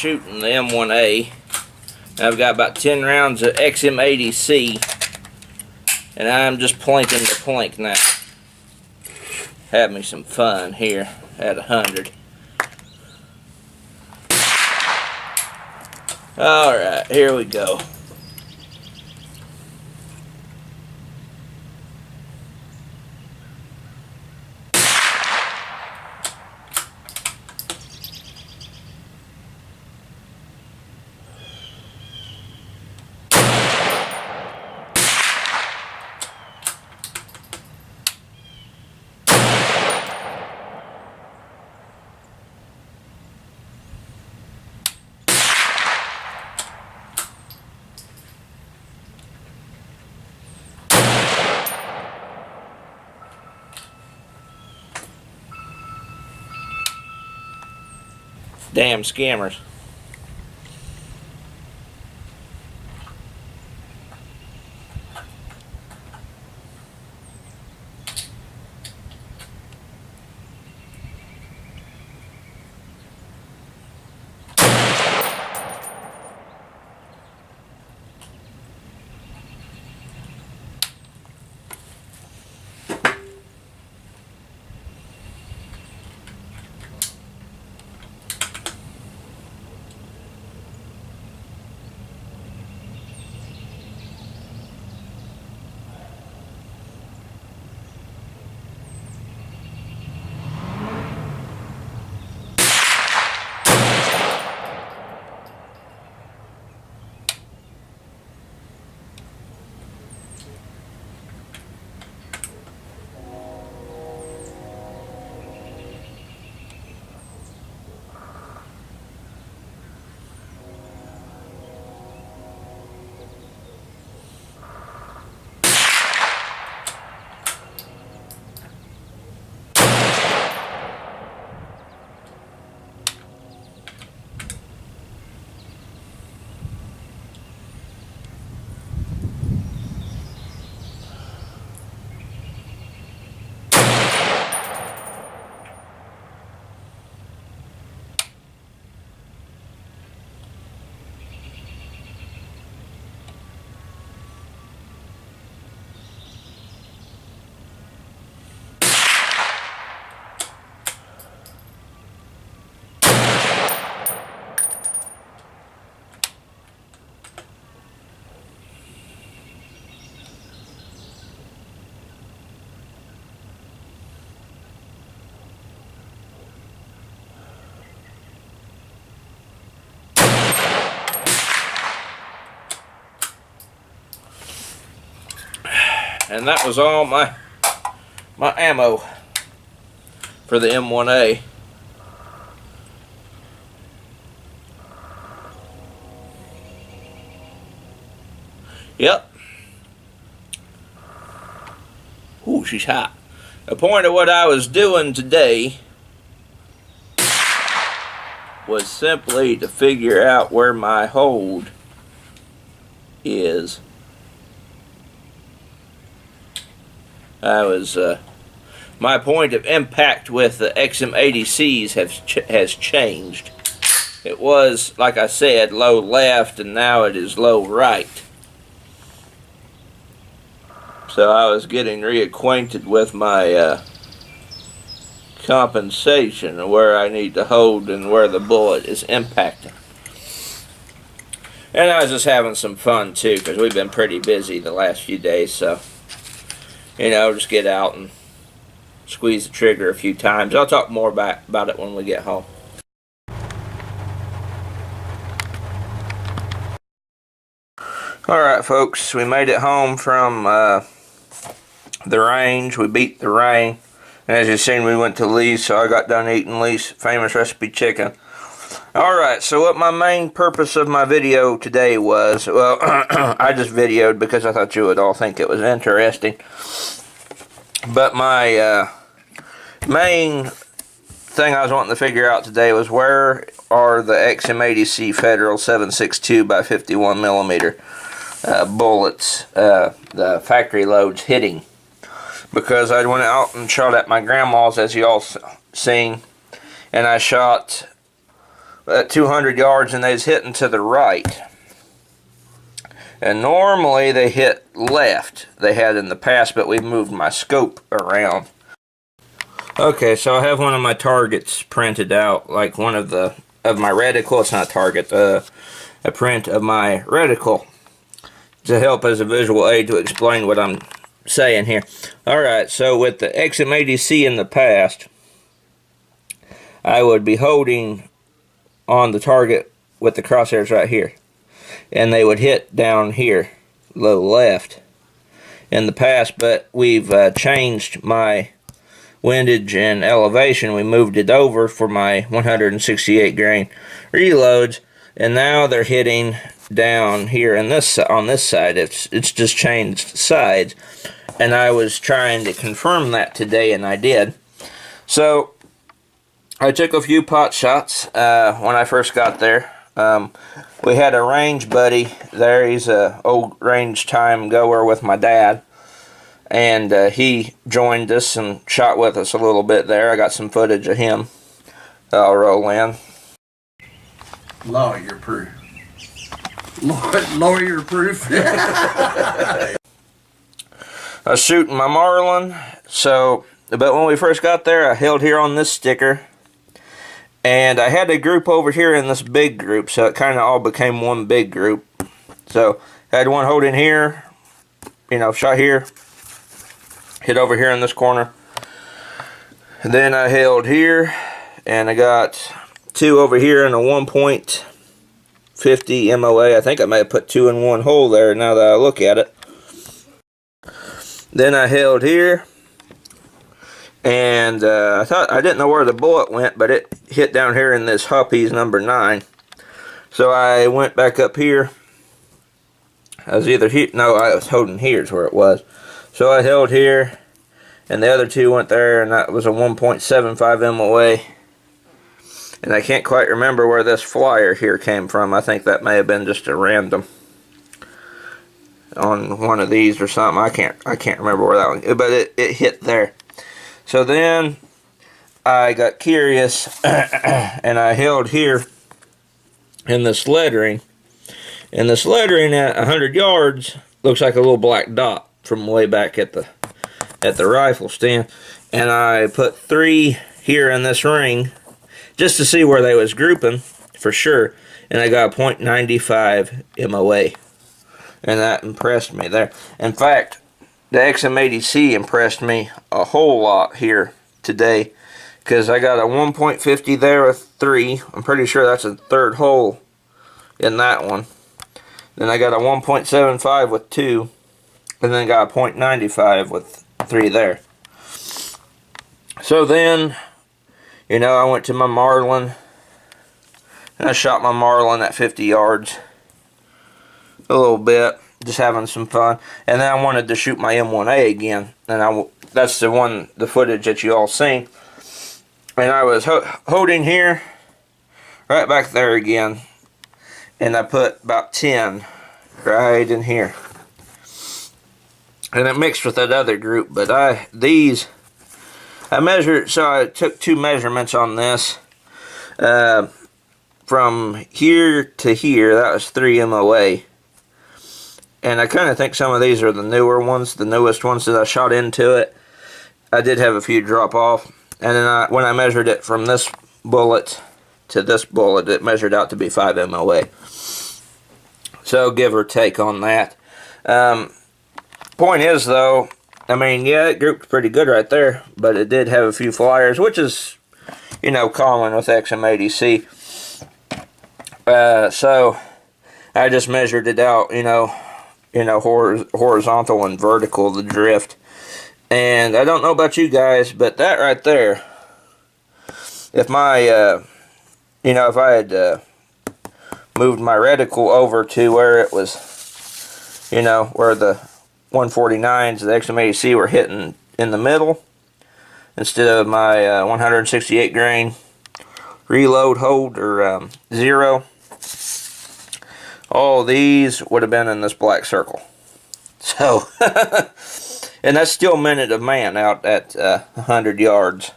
Shooting the M1A. I've got about 10 rounds of XM80C, and I'm just plinking the plink now. Have me some fun here at 100. Alright, here we go. Damn scammers. And that was all my ammo for the M1A. Yep. Ooh, she's hot. The point of what I was doing today was simply to figure out where my hold is. My point of impact with the XM80Cs has changed. It was, like I said, low left, and now it is low right. So I was getting reacquainted with my compensation, where I need to hold and where the bullet is impacting. And I was just having some fun too, because we've been pretty busy the last few days, so you know, just get out and squeeze the trigger a few times. I'll talk more about it when we get home. Alright folks, we made it home from the range. We beat the rain. And as you've seen, we went to Lee's, so I got done eating Lee's famous recipe chicken. Alright, so what my main purpose of my video today was, well, I just videoed because I thought you would all think it was interesting. But my main thing I was wanting to figure out today was, where are the XM80C Federal 7.62 by 51 millimeter bullets, the factory loads hitting? Because I went out and shot at my grandma's, as you all seen, and I shot at 200 yards, and they was hitting to the right. And normally they hit left, they had in the past, but we moved my scope around. Okay, so I have one of my targets printed out, like one of my reticle. It's not a target, a print of my reticle to help as a visual aid to explain what I'm saying here. Alright, so with the XM80C in the past, I would be holding on the target with the crosshairs right here, and they would hit down here, low left, in the past, but we've changed my windage and elevation. We moved it over for my 168 grain reloads, and now they're hitting down here in on this side. It's just changed sides, and I was trying to confirm that today, and I did. So I took a few pot shots when I first got there. We had a range buddy there. He's a old range time goer with my dad, and he joined us and shot with us a little bit there. I got some footage of him. I'll roll in. Lawyer proof. Lawyer proof. I was shooting my Marlin, but when we first got there, I held here on this sticker, and I had a group over here in this big group, so it kind of all became one big group. So I had one holding here, shot here, hit over here in this corner, and then I held here, and I got two over here in a 1.50 M1A. I think I may have put two in one hole there now that I look at it. Then I held here, and I didn't know where the bullet went, but it hit down here in this Huppy's number 9. So I went back up here. I was either here, no, I was holding here is where it was. So I held here, and the other two went there, and that was a 1.75 MOA. And I can't quite remember where this flyer here came from. I think that may have been just a random on one of these or something. I can't remember where that one, but it hit there. So then I got curious and I held here in this lettering. And this lettering at 100 yards looks like a little black dot from way back at the rifle stand. And I put 3 here in this ring just to see where they was grouping for sure. And I got a .95 MOA. And that impressed me there. In fact, the XM80C impressed me a whole lot here today, because I got a 1.50 there with 3. I'm pretty sure that's a third hole in that one. Then I got a 1.75 with 2, and then got a .95 with 3 there. So then, I went to my Marlin, and I shot my Marlin at 50 yards a little bit, just having some fun. And then I wanted to shoot my M1A again, and that's the footage that you all seen. And I was holding here, right back there again, and I put about 10 right in here. And it mixed with that other group, but I measured, so I took 2 measurements on this. From here to here, that was 3 MOA. And I kind of think some of these are the newer ones, the newest ones that I shot into it. I did have a few drop off. And then when I measured it from this bullet to this bullet, it measured out to be 5 MOA. So give or take on that. Point is though, yeah, it grouped pretty good right there, but it did have a few flyers, which is, common with XM80C. So I just measured it out, horizontal and vertical, the drift. And I don't know about you guys, but that right there, if my, if I had moved my reticle over to where it was, where the 149s, the XM80C were hitting in the middle, instead of my 168 grain reload hold or 0, all these would have been in this black circle. So, and that's still minute of man out at 100 yards.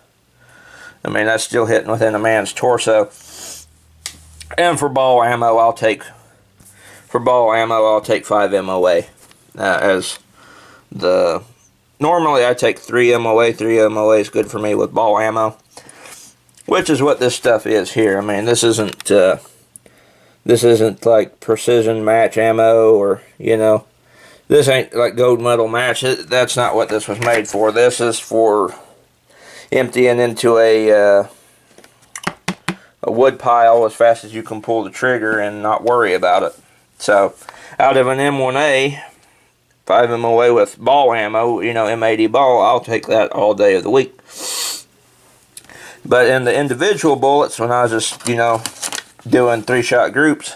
That's still hitting within a man's torso. And for ball ammo, I'll take 5 M1A as the. Normally I take 3 M1A. 3 M1A is good for me with ball ammo, which is what this stuff is here. I mean, this isn't like precision match ammo, or this ain't like gold medal match. That's not what this was made for. This is for emptying into a wood pile as fast as you can pull the trigger and not worry about it. So out of an M1A, 5 M1A with ball ammo, M80 ball, I'll take that all day of the week. But in the individual bullets, when I was just, doing 3-shot groups,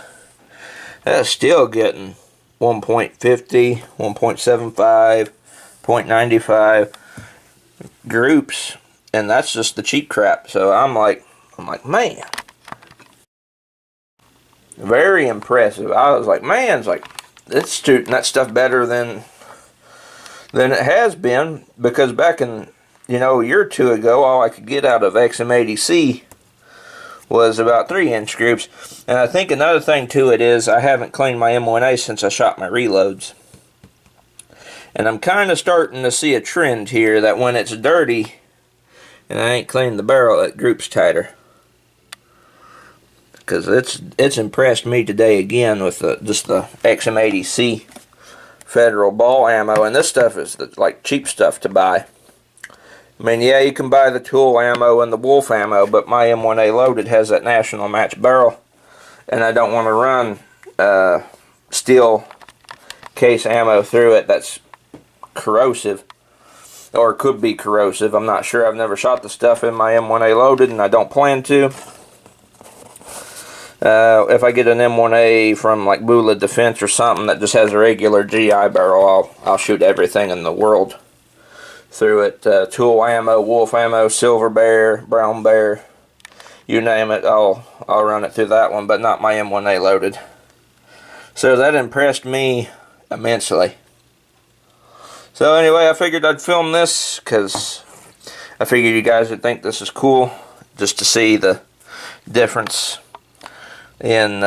that's still getting 1.50, 1.75, 0.95 groups, and that's just the cheap crap. So I'm like, man, very impressive. I was like, man, it's like, it's shooting that stuff better than it has been, because back in, a year or two ago, all I could get out of XM80C was about 3-inch groups. And I think another thing to it is I haven't cleaned my M1A since I shot my reloads. And I'm kind of starting to see a trend here that when it's dirty and I ain't cleaned the barrel, it groups tighter. Because it's impressed me today again with just the XM80C federal ball ammo. And this stuff is like cheap stuff to buy. I mean, yeah, you can buy the tool ammo and the wolf ammo, but my M1A loaded has that national match barrel, and I don't want to run steel case ammo through it. That's corrosive, or could be corrosive. I'm not sure. I've never shot the stuff in my M1A loaded, and I don't plan to. If I get an M1A from like Bula Defense or something that just has a regular GI barrel, I'll shoot everything in the world through it. Tool ammo, wolf ammo, silver bear, brown bear, you name it, I'll run it through that one, but not my M1A loaded. So that impressed me immensely. So anyway, I figured I'd film this because I figured you guys would think this is cool, just to see the difference in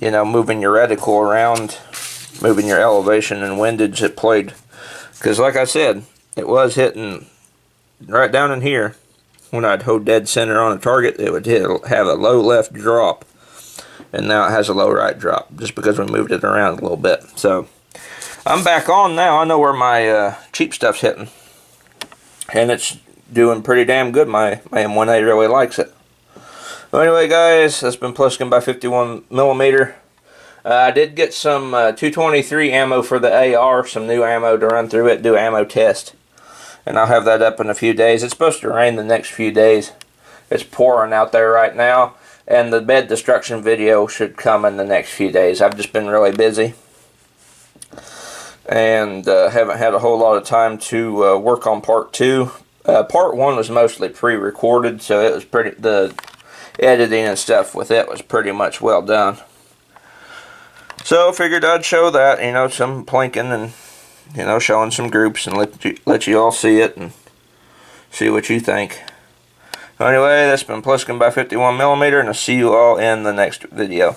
moving your reticle around, moving your elevation and windage. It played, because like I said, it was hitting right down in here. When I'd hold dead center on a target, it would have a low left drop, and now it has a low right drop, just because we moved it around a little bit. So I'm back on now. I know where my cheap stuff's hitting, and it's doing pretty damn good. My M1A really likes it. Well, anyway, guys, that's been Plisken by 51mm. I did get some 223 ammo for the AR, some new ammo to run through it, do ammo test. And I'll have that up in a few days. It's supposed to rain the next few days. It's pouring out there right now. And the bed destruction video should come in the next few days. I've just been really busy. And haven't had a whole lot of time to work on part 2. Part 1 was mostly pre-recorded, so it was the editing and stuff with it was pretty much well done. So I figured I'd show that, some plinking and, showing some groups and let you all see it and see what you think. Anyway, that's been Plisken by 51mm, and I'll see you all in the next video.